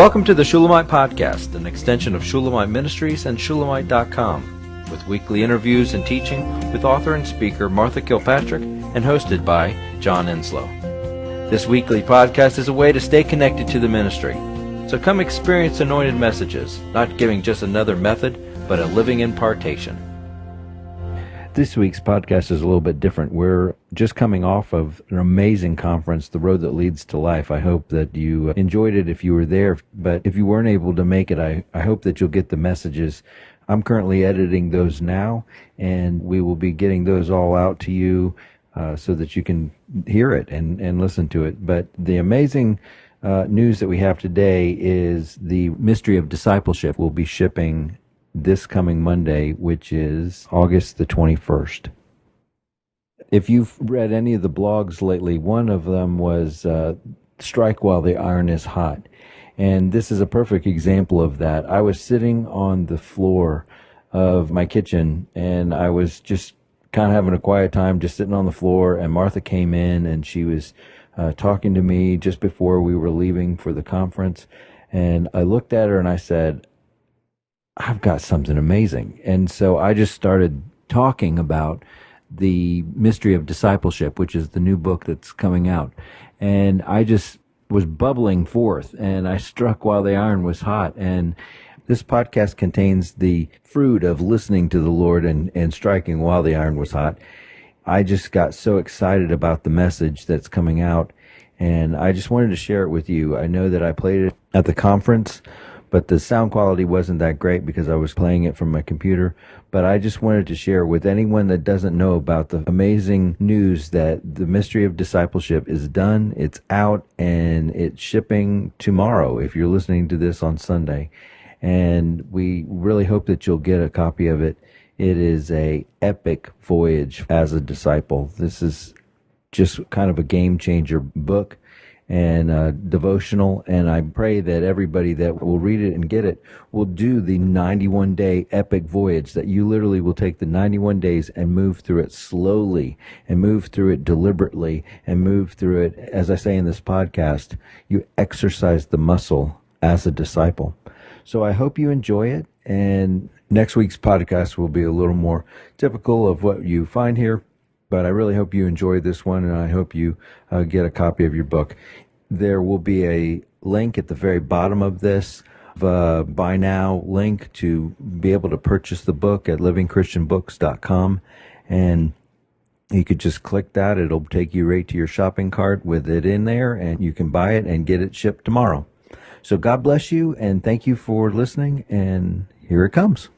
Welcome to the Shulamite Podcast, an extension of Shulamite Ministries and Shulamite.com, with weekly interviews and teaching with author and speaker Martha Kilpatrick and hosted by John Enslow. This weekly podcast is a way to stay connected to the ministry. So come experience anointed messages, not giving just another method, but a living impartation. This week's podcast is a little bit different. We're just coming off of an amazing conference, The Road That Leads to Life. I hope that you enjoyed it if you were there, but if you weren't able to make it, I hope that you'll get the messages. I'm currently editing those now, and we will be getting those all out to you so that you can hear it and listen to it. But the amazing news that we have today is the Mystery of Discipleship will be shipping this coming Monday, which is August the 21st. If you've read any of the blogs lately, one of them was Strike While the Iron is Hot. And this is a perfect example of that. I was sitting on the floor of my kitchen, and I was just kind of having a quiet time, just sitting on the floor, and Martha came in, and she was talking to me just before we were leaving for the conference. And I looked at her and I said, I've got something amazing. And so I just started talking about the Mystery of Discipleship, which is the new book that's coming out. And I just was bubbling forth, and I struck while the iron was hot. And this podcast contains the fruit of listening to the Lord and striking while the iron was hot. I just got so excited about the message that's coming out, and I just wanted to share it with you. I know that I played it at the conference, but the sound quality wasn't that great because I was playing it from my computer. But I just wanted to share with anyone that doesn't know about the amazing news that the Mystery of Discipleship is done, it's out, and it's shipping tomorrow if you're listening to this on Sunday. And we really hope that you'll get a copy of it. It is a epic voyage as a disciple. This is just kind of a game changer book and devotional, and I pray that everybody that will read it and get it will do the 91-day epic voyage, that you literally will take the 91 days and move through it slowly and move through it deliberately and move through it, as I say in this podcast, you exercise the muscle as a disciple. So I hope you enjoy it, and next week's podcast will be a little more typical of what you find here. But I really hope you enjoy this one, and I hope you get a copy of your book. There will be a link at the very bottom of this, buy now link to be able to purchase the book at livingchristianbooks.com. And you could just click that. It'll take you right to your shopping cart with it in there, and you can buy it and get it shipped tomorrow. So God bless you, and thank you for listening, and here it comes.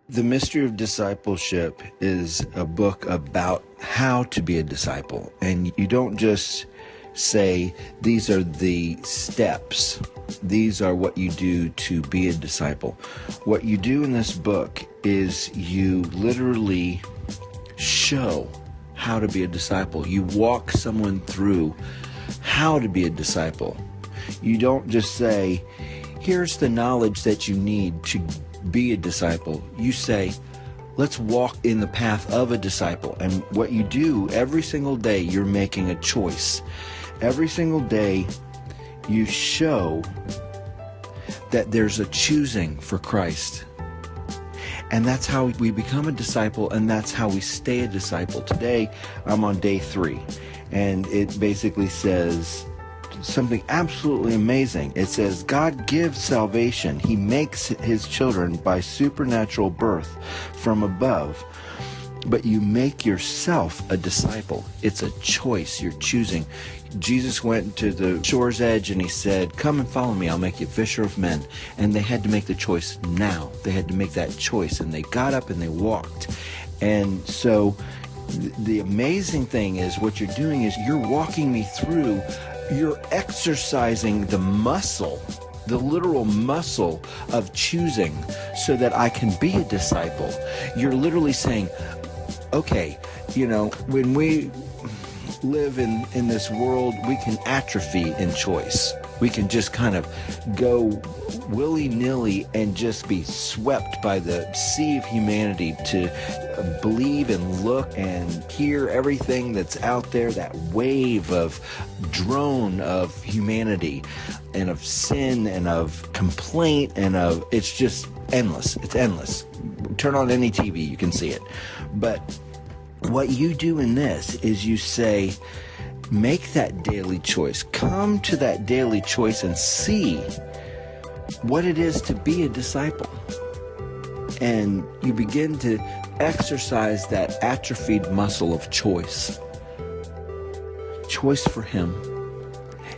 The Mystery of Discipleship is a book about how to be a disciple. And you don't just say, these are the steps. These are what you do to be a disciple. What you do in this book is you literally show how to be a disciple. You walk someone through how to be a disciple. You don't just say, here's the knowledge that you need to be a disciple. You say, let's walk in the path of a disciple. And what you do every single day, you're making a choice. Every single day, you show that there's a choosing for Christ. And that's how we become a disciple, and that's how we stay a disciple. Today, I'm on day 3, and it basically says something absolutely amazing. It says, God gives salvation. He makes his children by supernatural birth from above. But you make yourself a disciple. It's a choice you're choosing. Jesus went to the shore's edge and he said, come and follow me. I'll make you a fisher of men. And they had to make the choice now. They had to make that choice. And they got up and they walked. And so the amazing thing is what you're doing is you're walking me through. You're exercising the muscle, the literal muscle of choosing so that I can be a disciple. You're literally saying, okay, when we live in this world, we can atrophy in choice. We can just kind of go willy-nilly and just be swept by the sea of humanity to believe and look and hear everything that's out there, that wave of drone of humanity and of sin and of complaint and of, it's just endless. It's endless. Turn on any TV, you can see it. But what you do in this is you say, make that daily choice. Come to that daily choice and see what it is to be a disciple. And you begin to exercise that atrophied muscle of choice. Choice for Him.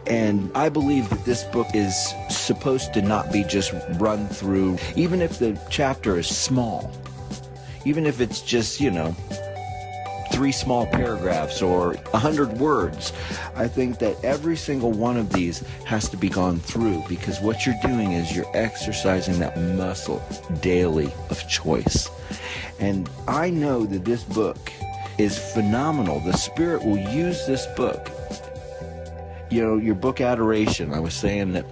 And I believe that this book is supposed to not be just run through, even if the chapter is small, even if it's just, 3 small paragraphs or 100 words. I think that every single one of these has to be gone through, because what you're doing is you're exercising that muscle daily of choice. And I know that this book is phenomenal. The Spirit will use this book. Your book Adoration, I was saying that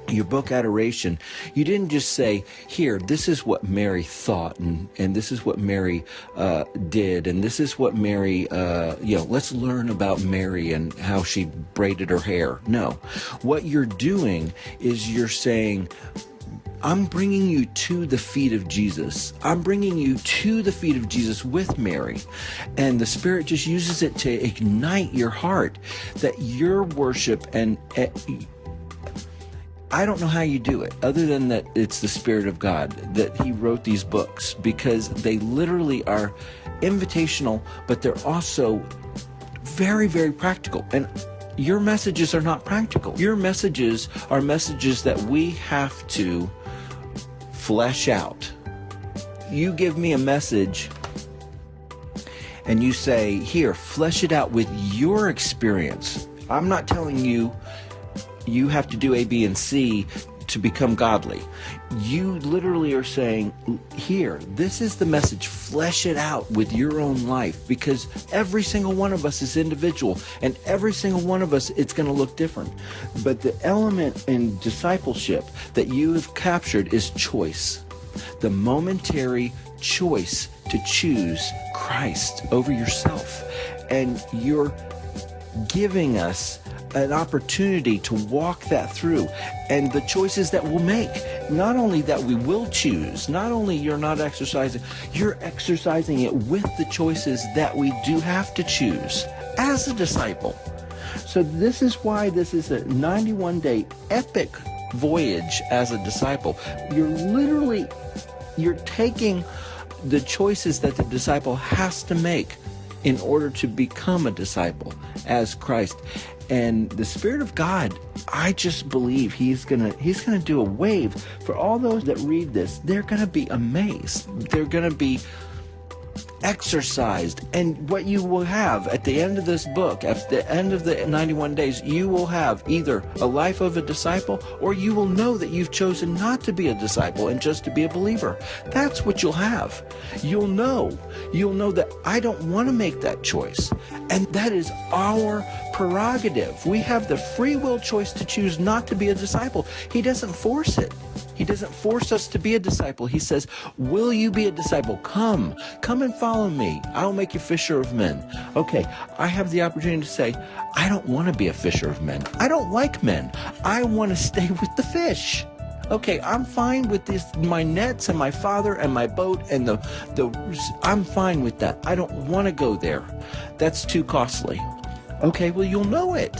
your book Adoration, you didn't just say, here, this is what Mary thought, and this is what Mary did, and this is what Mary, let's learn about Mary and how she braided her hair. No. What you're doing is you're saying, I'm bringing you to the feet of Jesus. I'm bringing you to the feet of Jesus with Mary. And the Spirit just uses it to ignite your heart, that your worship and I don't know how you do it, other than that it's the Spirit of God, that He wrote these books, because they literally are invitational, but they're also very, very practical. And your messages are not practical. Your messages are messages that we have to flesh out. You give me a message and you say, here, flesh it out with your experience. I'm not telling you you have to do A, B, and C to become godly. You literally are saying, here, this is the message. Flesh it out with your own life, because every single one of us is individual, and every single one of us, it's going to look different. But the element in discipleship that you have captured is choice. The momentary choice to choose Christ over yourself. And you're giving us an opportunity to walk that through, and the choices that we'll make. Not only that we will choose, not only you're not exercising, you're exercising it with the choices that we do have to choose as a disciple. So this is why this is a 91-day epic voyage as a disciple. You're taking the choices that the disciple has to make in order to become a disciple as Christ. And the Spirit of God, I just believe He's gonna do a wave for all those that read this. They're gonna be amazed. They're gonna be exercised. And what you will have at the end of this book, at the end of the 91 days, you will have either a life of a disciple, or you will know that you've chosen not to be a disciple and just to be a believer. That's what you'll have. You'll know that I don't want to make that choice. And that is our prerogative. We have the free will choice to choose not to be a disciple. He doesn't force it. He doesn't force us to be a disciple. He says, will you be a disciple? Come and follow me. I'll make you fisher of men. Okay, I have the opportunity to say, I don't want to be a fisher of men. I don't like men. I want to stay with the fish. Okay, I'm fine with this, my nets and my father and my boat and I'm fine with that. I don't want to go there. That's too costly. Okay, well, you'll know it.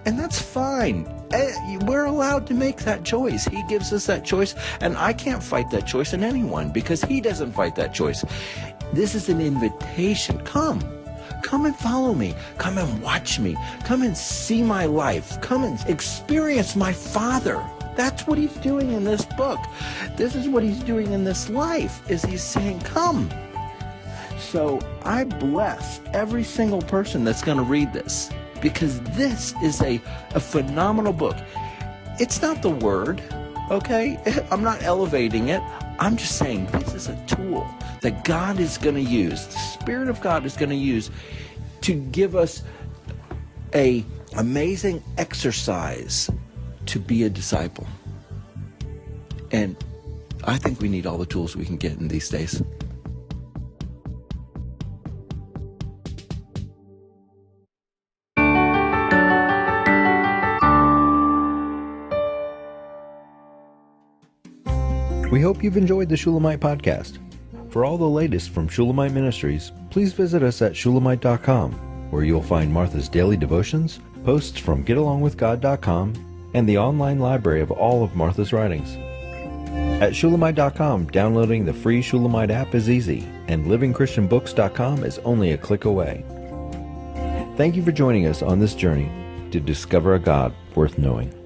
And that's fine. We're allowed to make that choice. He gives us that choice, and I can't fight that choice in anyone, because He doesn't fight that choice. This is an invitation. Come and follow me. Come and watch me. Come and see my life. Come and experience my Father. That's what He's doing in this book. This is what He's doing in this life, is He's saying, come. So I bless every single person that's going to read this, because this is a phenomenal book. It's not the word, okay? I'm not elevating it. I'm just saying this is a tool that God is going to use, the Spirit of God is going to use to give us a amazing exercise to be a disciple. And I think we need all the tools we can get in these days. We hope you've enjoyed the Shulamite podcast. For all the latest from Shulamite Ministries, please visit us at Shulamite.com, where you'll find Martha's daily devotions, posts from GetAlongWithGod.com, and the online library of all of Martha's writings. At Shulamite.com, downloading the free Shulamite app is easy, and LivingChristianBooks.com is only a click away. Thank you for joining us on this journey to discover a God worth knowing.